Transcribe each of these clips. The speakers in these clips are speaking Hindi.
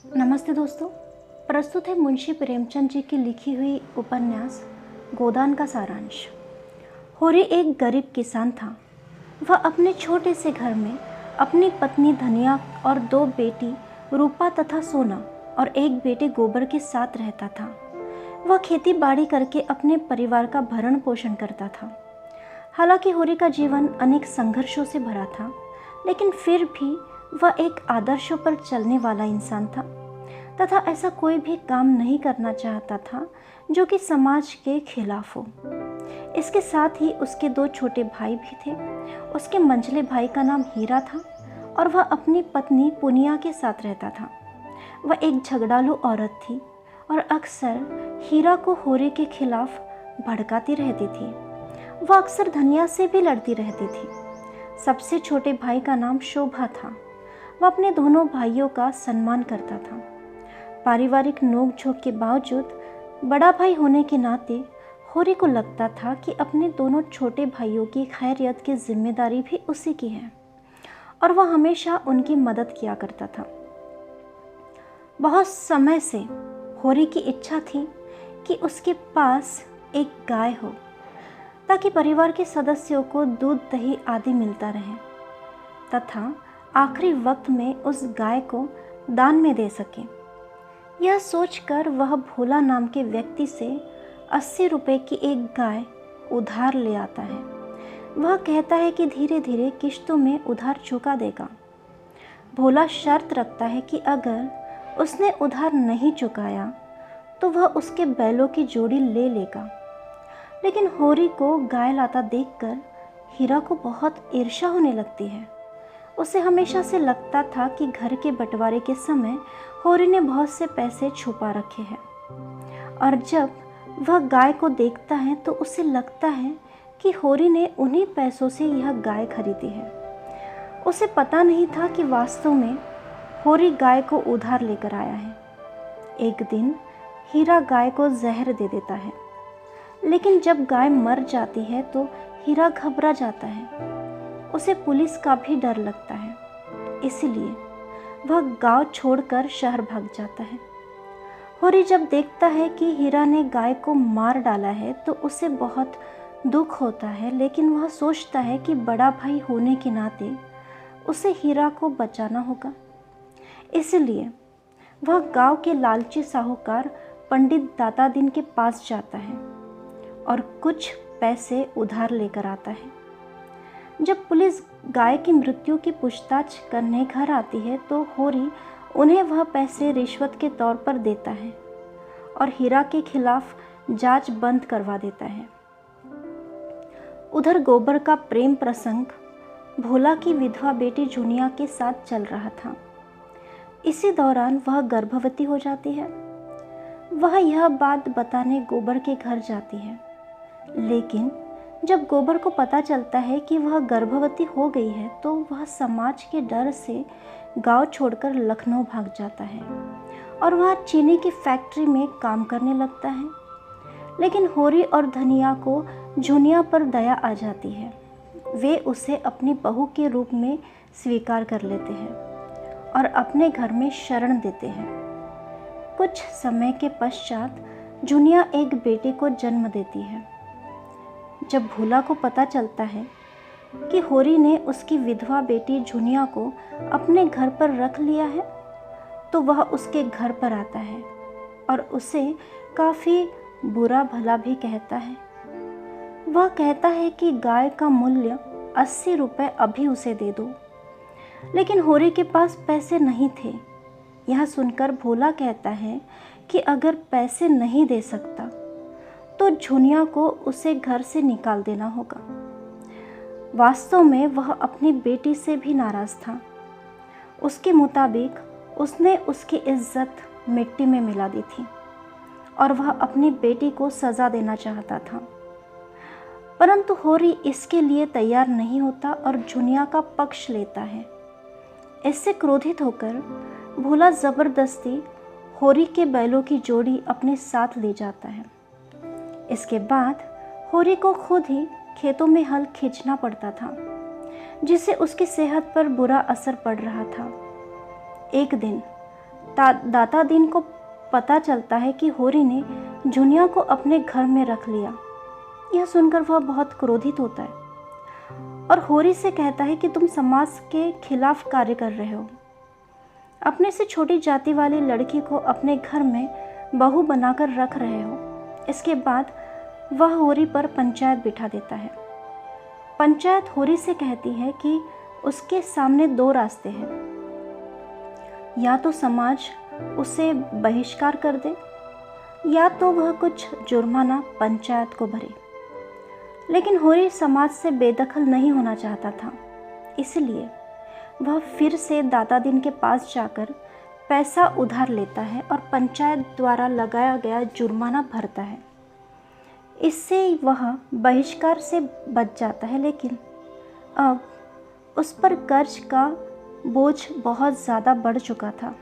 नमस्ते दोस्तों। प्रस्तुत है मुंशी प्रेमचंद जी की लिखी हुई उपन्यास गोदान का सारांश। होरी एक गरीब किसान था। वह अपने छोटे से घर में अपनी पत्नी धनिया और 2 बेटी रूपा तथा सोना और एक बेटे गोबर के साथ रहता था। वह खेती बाड़ी करके अपने परिवार का भरण पोषण करता था। हालांकि होरी का जीवन अनेक संघर्षों से भरा था, लेकिन फिर भी वह एक आदर्शों पर चलने वाला इंसान था तथा ऐसा कोई भी काम नहीं करना चाहता था जो कि समाज के खिलाफ हो। इसके साथ ही उसके 2 छोटे भाई भी थे। उसके मंझले भाई का नाम हीरा था और वह अपनी पत्नी पुनिया के साथ रहता था। वह एक झगड़ालू औरत थी और अक्सर हीरा को होरी के खिलाफ भड़काती रहती थी। वह अक्सर धनिया से भी लड़ती रहती थी। सबसे छोटे भाई का नाम शोभा था। वह अपने दोनों भाइयों का सम्मान करता था। पारिवारिक नोक-झोंक के बावजूद बड़ा भाई होने के नाते होरी को लगता था कि अपने दोनों छोटे भाइयों की खैरियत की जिम्मेदारी भी उसी की है और वह हमेशा उनकी मदद किया करता था। बहुत समय से होरी की इच्छा थी कि उसके पास एक गाय हो ताकि परिवार के सदस्यों को दूध दही आदि मिलता रहे तथा आखिरी वक्त में उस गाय को दान में दे सके। यह सोचकर वह भोला नाम के व्यक्ति से 80 रुपए की एक गाय उधार ले आता है। वह कहता है कि धीरे धीरे किश्तों में उधार चुका देगा। भोला शर्त रखता है कि अगर उसने उधार नहीं चुकाया तो वह उसके बैलों की जोड़ी ले लेगा। लेकिन होरी को गाय लाता देखकर हीरा को बहुत ईर्ष्या होने लगती है। उसे हमेशा से लगता था कि घर के बंटवारे के समय होरी ने बहुत से पैसे छुपा रखे हैं और जब वह गाय को देखता है तो उसे लगता है कि होरी ने उन्हीं पैसों से यह गाय खरीदी है। उसे पता नहीं था कि वास्तव में होरी गाय को उधार लेकर आया है। एक दिन हीरा गाय को जहर दे देता है, लेकिन जब गाय मर जाती है तो हीरा घबरा जाता है। उसे पुलिस का भी डर लगता है, इसलिए वह गांव छोड़कर शहर भाग जाता है। होरी जब देखता है कि हीरा ने गाय को मार डाला है तो उसे बहुत दुख होता है, लेकिन वह सोचता है कि बड़ा भाई होने के नाते उसे हीरा को बचाना होगा। इसलिए वह गांव के लालची साहूकार पंडित दाता दिन के पास जाता है और कुछ पैसे उधार लेकर आता है। जब पुलिस गाय की मृत्यु की पूछताछ करने घर आती है तो होरी उन्हें वह पैसे रिश्वत के तौर पर देता है और हीरा के खिलाफ जांच बंद करवा देता है। उधर गोबर का प्रेम प्रसंग भोला की विधवा बेटी जुनिया के साथ चल रहा था। इसी दौरान वह गर्भवती हो जाती है। वह यह बात बताने गोबर के घर जाती है, लेकिन जब गोबर को पता चलता है कि वह गर्भवती हो गई है तो वह समाज के डर से गांव छोड़कर लखनऊ भाग जाता है और वह चीनी की फैक्ट्री में काम करने लगता है। लेकिन होरी और धनिया को जुनिया पर दया आ जाती है। वे उसे अपनी बहू के रूप में स्वीकार कर लेते हैं और अपने घर में शरण देते हैं। कुछ समय के पश्चात जुनिया एक बेटे को जन्म देती है। जब भोला को पता चलता है कि होरी ने उसकी विधवा बेटी जुनिया को अपने घर पर रख लिया है तो वह उसके घर पर आता है और उसे काफ़ी बुरा भला भी कहता है। वह कहता है कि गाय का मूल्य 80 रुपये अभी उसे दे दो, लेकिन होरी के पास पैसे नहीं थे। यह सुनकर भोला कहता है कि अगर पैसे नहीं दे सकता तो जुनिया को उसे घर से निकाल देना होगा। वास्तव में वह अपनी बेटी से भी नाराज़ था। उसके मुताबिक उसने उसकी इज्जत मिट्टी में मिला दी थी और वह अपनी बेटी को सज़ा देना चाहता था, परंतु होरी इसके लिए तैयार नहीं होता और जुनिया का पक्ष लेता है। इससे क्रोधित होकर भोला ज़बरदस्ती होरी के बैलों की जोड़ी अपने साथ ले जाता है। इसके बाद होरी को खुद ही खेतों में हल खींचना पड़ता था, जिससे उसकी सेहत पर बुरा असर पड़ रहा था। एक दिन दाता दीन को पता चलता है कि होरी ने जुनिया को अपने घर में रख लिया। यह सुनकर वह बहुत क्रोधित होता है और होरी से कहता है कि तुम समाज के खिलाफ कार्य कर रहे हो। अपने से छोटी जाति वाली लड़की को अपने घर में बहू बनाकर रख रहे हो। इसके बाद वह होरी पर पंचायत बिठा देता है। पंचायत होरी से कहती है कि उसके सामने दो रास्ते हैं, या तो समाज उसे बहिष्कार कर दे या तो वह कुछ जुर्माना पंचायत को भरे। लेकिन होरी समाज से बेदखल नहीं होना चाहता था, इसलिए वह फिर से दाता दीन के पास जाकर पैसा उधार लेता है और पंचायत द्वारा लगाया गया जुर्माना भरता है। इससे वह बहिष्कार से बच जाता है, लेकिन अब उस पर कर्ज का बोझ बहुत ज़्यादा बढ़ चुका था।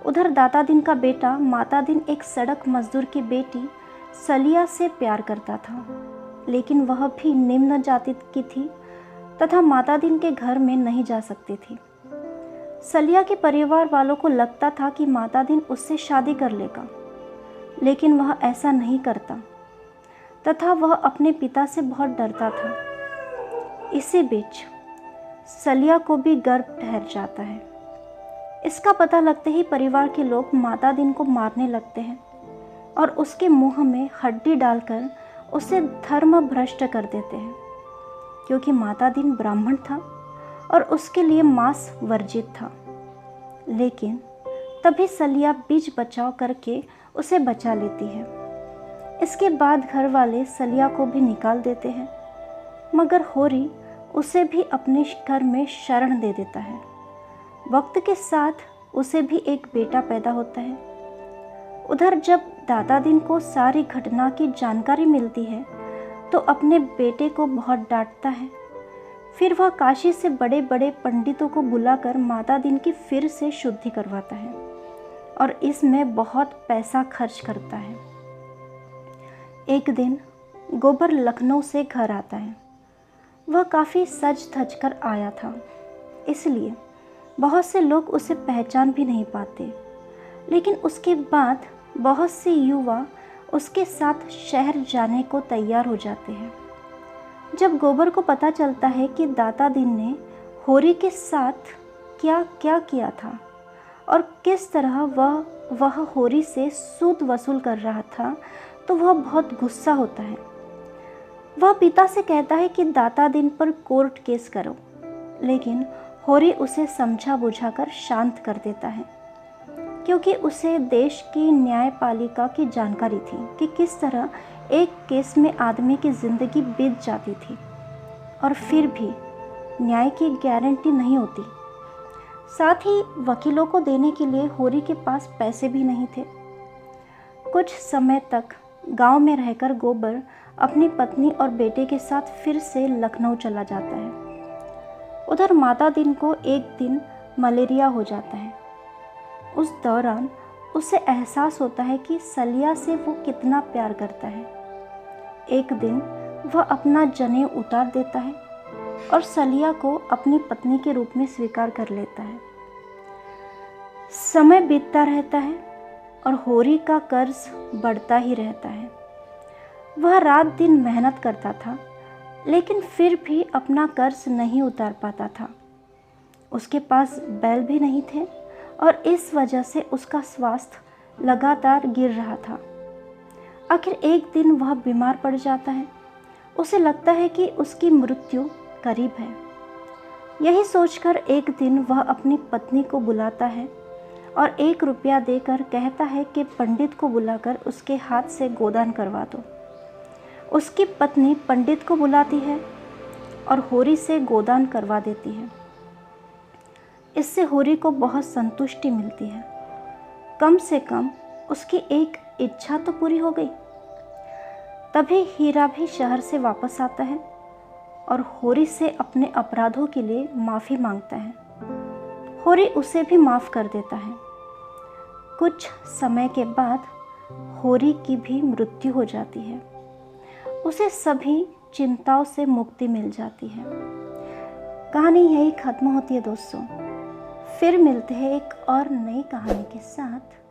उधर दाता दीन का बेटा माता दीन एक सड़क मजदूर की बेटी सलिया से प्यार करता था, लेकिन वह भी निम्न जाति की थी तथा माता दीन के घर में नहीं जा सकती थी। सलिया के परिवार वालों को लगता था कि माता दीन उससे शादी कर लेगा, लेकिन वह ऐसा नहीं करता तथा वह अपने पिता से बहुत डरता था। इसी बीच सलिया को भी गर्भ ठहर जाता है। इसका पता लगते ही परिवार के लोग माता दीन को मारने लगते हैं और उसके मुंह में हड्डी डालकर उसे धर्म भ्रष्ट कर देते हैं, क्योंकि माता दीन ब्राह्मण था और उसके लिए मांस वर्जित था। लेकिन तभी सलिया बीच बचाव करके उसे बचा लेती है। इसके बाद घर वाले सलिया को भी निकाल देते हैं, मगर होरी उसे भी अपने घर में शरण दे देता है। वक्त के साथ उसे भी एक बेटा पैदा होता है। उधर जब दाता दीन को सारी घटना की जानकारी मिलती है तो अपने बेटे को बहुत डांटता है। फिर वह काशी से बड़े बड़े पंडितों को बुलाकर माता दीन की फिर से शुद्धि करवाता है और इसमें बहुत पैसा खर्च करता है। एक दिन गोबर लखनऊ से घर आता है। वह काफ़ी सज धज कर आया था, इसलिए बहुत से लोग उसे पहचान भी नहीं पाते। लेकिन उसके बाद बहुत से युवा उसके साथ शहर जाने को तैयार हो जाते हैं। जब गोबर को पता चलता है कि दाता दीन ने होरी के साथ क्या क्या किया था और किस तरह वह होरी से सूद वसूल कर रहा था, तो वह बहुत गुस्सा होता है। वह पिता से कहता है कि दाता दीन पर कोर्ट केस करो, लेकिन होरी उसे समझा बुझाकर शांत कर देता है, क्योंकि उसे देश की न्यायपालिका की जानकारी थी कि किस तरह एक केस में आदमी की ज़िंदगी बीत जाती थी और फिर भी न्याय की गारंटी नहीं होती। साथ ही वकीलों को देने के लिए होरी के पास पैसे भी नहीं थे। कुछ समय तक गांव में रहकर गोबर अपनी पत्नी और बेटे के साथ फिर से लखनऊ चला जाता है। उधर माता दीन को एक दिन मलेरिया हो जाता है। उस दौरान उसे एहसास होता है कि सलिया से वो कितना प्यार करता है। एक दिन वह अपना जनेऊ उतार देता है और सलिया को अपनी पत्नी के रूप में स्वीकार कर लेता है। समय बीतता रहता है और होरी का कर्ज बढ़ता ही रहता है। वह रात दिन मेहनत करता था, लेकिन फिर भी अपना कर्ज नहीं उतार पाता था। उसके पास बैल भी नहीं थे और इस वजह से उसका स्वास्थ्य लगातार गिर रहा था। आखिर एक दिन वह बीमार पड़ जाता है। उसे लगता है कि उसकी मृत्यु करीब है। यही सोचकर एक दिन वह अपनी पत्नी को बुलाता है और 1 रुपया देकर कहता है कि पंडित को बुलाकर उसके हाथ से गोदान करवा दो। उसकी पत्नी पंडित को बुलाती है और होरी से गोदान करवा देती है। इससे होरी को बहुत संतुष्टि मिलती है। कम से कम उसकी एक इच्छा तो पूरी हो गई। तभी हीरा भी शहर से वापस आता है और होरी से अपने अपराधों के लिए माफ़ी मांगता है। होरी उसे भी माफ़ कर देता है। कुछ समय के बाद होरी की भी मृत्यु हो जाती है। उसे सभी चिंताओं से मुक्ति मिल जाती है। कहानी यही ख़त्म होती है दोस्तों। फिर मिलते हैं एक और नई कहानी के साथ।